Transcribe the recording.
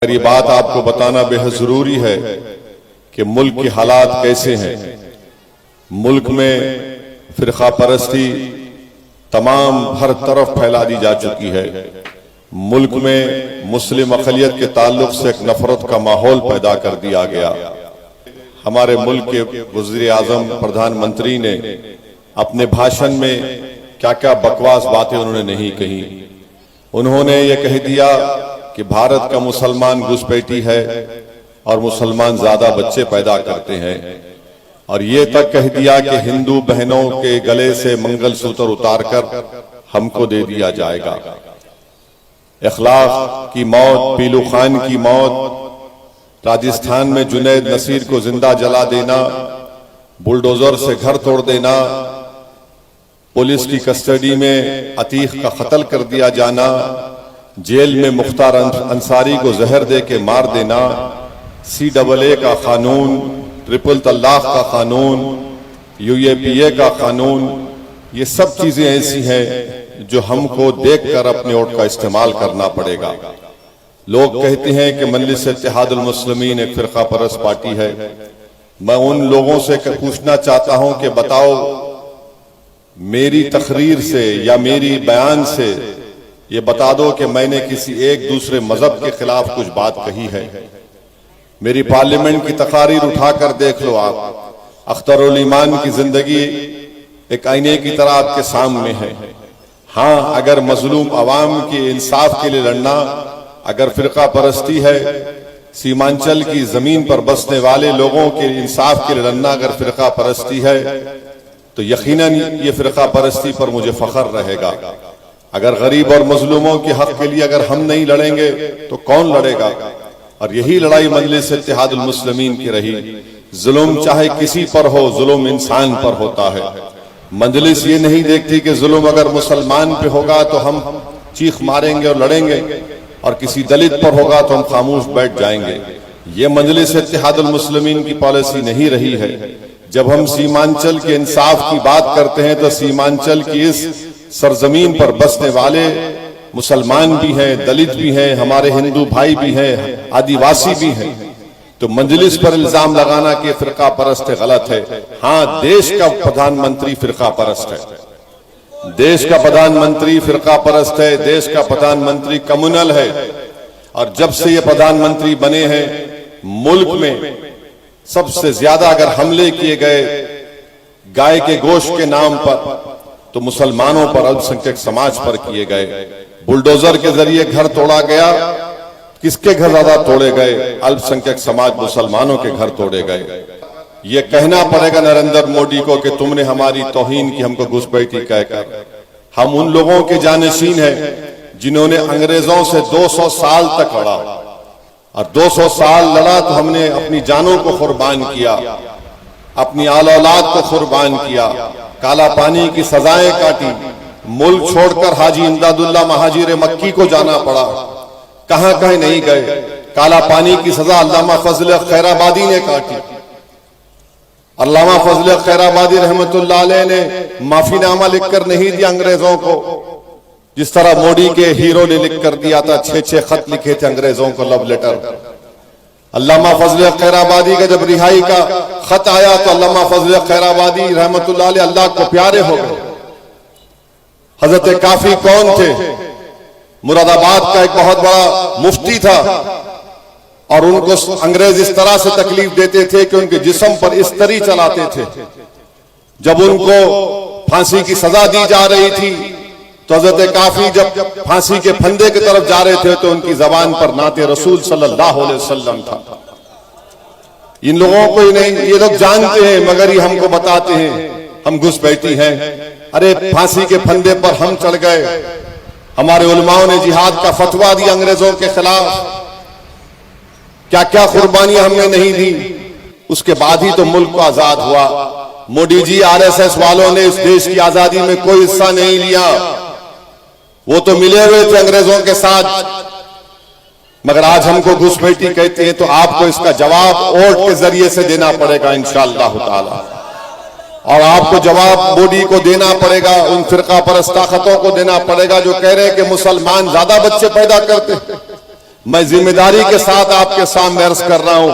ये बात आपको बताना बेहद जरूरी है कि मुल्क के हालात कैसे हैं। मुल्क में फिरका परस्ती तमाम हर तरफ फैला दी जा चुकी है। मुल्क में मुस्लिम अक़लियत के ताल्लुक से एक नफरत का माहौल पैदा कर दिया गया। हमारे मुल्क के वज़ीर आज़म प्रधानमंत्री ने अपने भाषण में क्या क्या बकवास बातें उन्होंने नहीं कही। उन्होंने ये कह दिया कि भारत का मुसलमान घुसपैठी है और मुसलमान ज्यादा बच्चे पैदा करते हैं, और ये तक कह दिया कि हिंदू बहनों के गले से मंगलसूत्र उतारकर हमको दे दिया जाएगा। इखलाक की मौत, पीलू खान की मौत, राजस्थान में जुनैद नसीर को जिंदा जला देना, बुलडोजर से घर तोड़ देना, पुलिस की कस्टडी में अतीक का कत्ल कर दिया जाना, जेल में मुख्तार अंसारी को जहर दे के मार देना, CAA का कानून, ट्रिपल तलाक का कानून, UAPA का कानून, ये सब चीजें ऐसी हैं जो हमको देखकर अपने वोट का इस्तेमाल करना पड़ेगा। लोग कहते हैं कि मजलिस इत्तेहादुल मुस्लिमीन एक फिरका परस्त पार्टी है। मैं उन लोगों से पूछना चाहता हूं कि बताओ, मेरी तकरीर से या मेरी बयान से ये बता दो कि मैंने किसी एक दूसरे मजहब के खिलाफ कुछ बात कही है। मेरी पार्लियामेंट की तकारीर उठाकर देख लो आप। अख्तरुल ईमान की जिंदगी एक आईने की तरह आपके सामने है। हाँ, अगर मजलूम अवाम के इंसाफ के लिए लड़ना, अगर फिरका परस्ती है, सीमांचल की जमीन पर बसने वाले लोगों के इंसाफ के लिए लड़ना अगर फिरका परस्ती है, तो यकीनन ये फिरका परस्ती पर मुझे फख्र रहेगा। अगर गरीब और मजलूमों के हक के लिए अगर हम नहीं लड़ेंगे तो कौन लड़ेगा? और यही लड़ाई मजलिस इत्तेहादुल मुस्लिमीन की रही। जुल्म चाहे किसी पर हो, जुल्म इंसान पर होता है। मजलिस ये नहीं देखती कि जुल्म अगर मुसलमान पे होगा तो हम चीख मारेंगे और लड़ेंगे, और किसी दलित पर होगा तो हम खामोश बैठ जाएंगे। ये मजलिस इत्तेहादुल मुस्लिमीन की पॉलिसी नहीं रही है। जब हम सीमांचल के इंसाफ की बात करते हैं तो सीमांचल की इस सरजमीन पर बसने वाले मुसलमान भी हैं, दलित भी हैं, हमारे हिंदू भाई भी हैं, आदिवासी भी हैं। तो मजलिस पर इल्जाम लगाना कि फिरका परस्त गलत है। हाँ, देश का प्रधानमंत्री फिरका परस्त है। देश का प्रधानमंत्री फिरका परस्त है। देश का प्रधानमंत्री कम्युनल है। और जब से ये प्रधानमंत्री बने हैं, मुल्क में सबसे ज्यादा अगर हमले किए गए गाय के गोश्त के नाम पर तो मुसलमानों पर, अल्पसंख्यक समाज पर किए गए। बुलडोजर के जरिए घर तोड़ा गया। किसके घर ज्यादा तोड़े गए? अल्पसंख्यक समाज मुसलमानों के घर तोड़े गए। ये कहना पड़ेगा नरेंद्र मोदी को कि तुमने हमारी तौहीन की, हमको घुसपैठी कहकर। हम उन लोगों के जानशीन हैं जिन्होंने अंग्रेजों से 200 साल तक लड़ा, और 200 साल लड़ा तो हमने अपनी जानों को कुर्बान किया, अपनी आल औलाद को कुर्बान किया, काला पानी की सजाएं काटी, मुल्क छोड़कर हाजी इमदादुल्लाह महाजिर मक्की को जाना पड़ा। कहां कहीं नहीं गए। काला पानी की सजा अल्लामा फजल खैराबादी ने काटी। अल्लामा फजल खैराबादी रहमतुल्लाह अलैह ने माफीनामा लिखकर नहीं दिया अंग्रेजों को, जिस तरह मोदी के हीरो ने लिख कर दिया था। 6 खत लिखे थे अंग्रेजों को, लव लेटर। अल्लामा फजल खैराबादी का जब रिहाई का खत आया तो अल्लामा फजल खैराबादी रहमतुल्लाह अलैह अल्लाह को प्यारे हो गए। हजरत काफी कौन थे? मुरादाबाद का एक बहुत बड़ा मुफ्ती था, और उनको अंग्रेज इस तरह से तकलीफ देते थे कि उनके जिस्म पर इस्तरी चलाते थे। जब उनको फांसी की सजा दी जा रही थी तो हजरत काफी जब फांसी के फंदे की तरफ जा रहे थे तो उनकी जबान पर नाते रसूल सल्लल्लाहु अलैहि वसल्लम था। इन लोगों को ही नहीं, ये लोग जानते हैं मगर ये हमको बताते हैं हम घुसपैठी हैं। अरे फांसी के फंदे पर हम चढ़ गए। हमारे उलमाओं ने जिहाद का फतवा दिया अंग्रेजों के खिलाफ। क्या क्या कुर्बानियां हमने नहीं दी। उसके बाद ही तो मुल्क को आजाद हुआ। मोदी जी, RSS वालों ने इस देश की आजादी में कोई हिस्सा नहीं लिया। वो तो मिले हुए थे अंग्रेजों के साथ। मगर आज हमको घुसपैठी कहते हैं तो आपको इसका जवाब वोट के जरिए से देना पड़ेगा इंशाअल्लाह ताला। और आपको जवाब मोदी को देना पड़ेगा, उन फिरका परस्त ताकतों को देना पड़ेगा जो कह रहे हैं कि मुसलमान ज्यादा बच्चे पैदा करते। मैं जिम्मेदारी के साथ आपके सामने अर्ज कर रहा हूं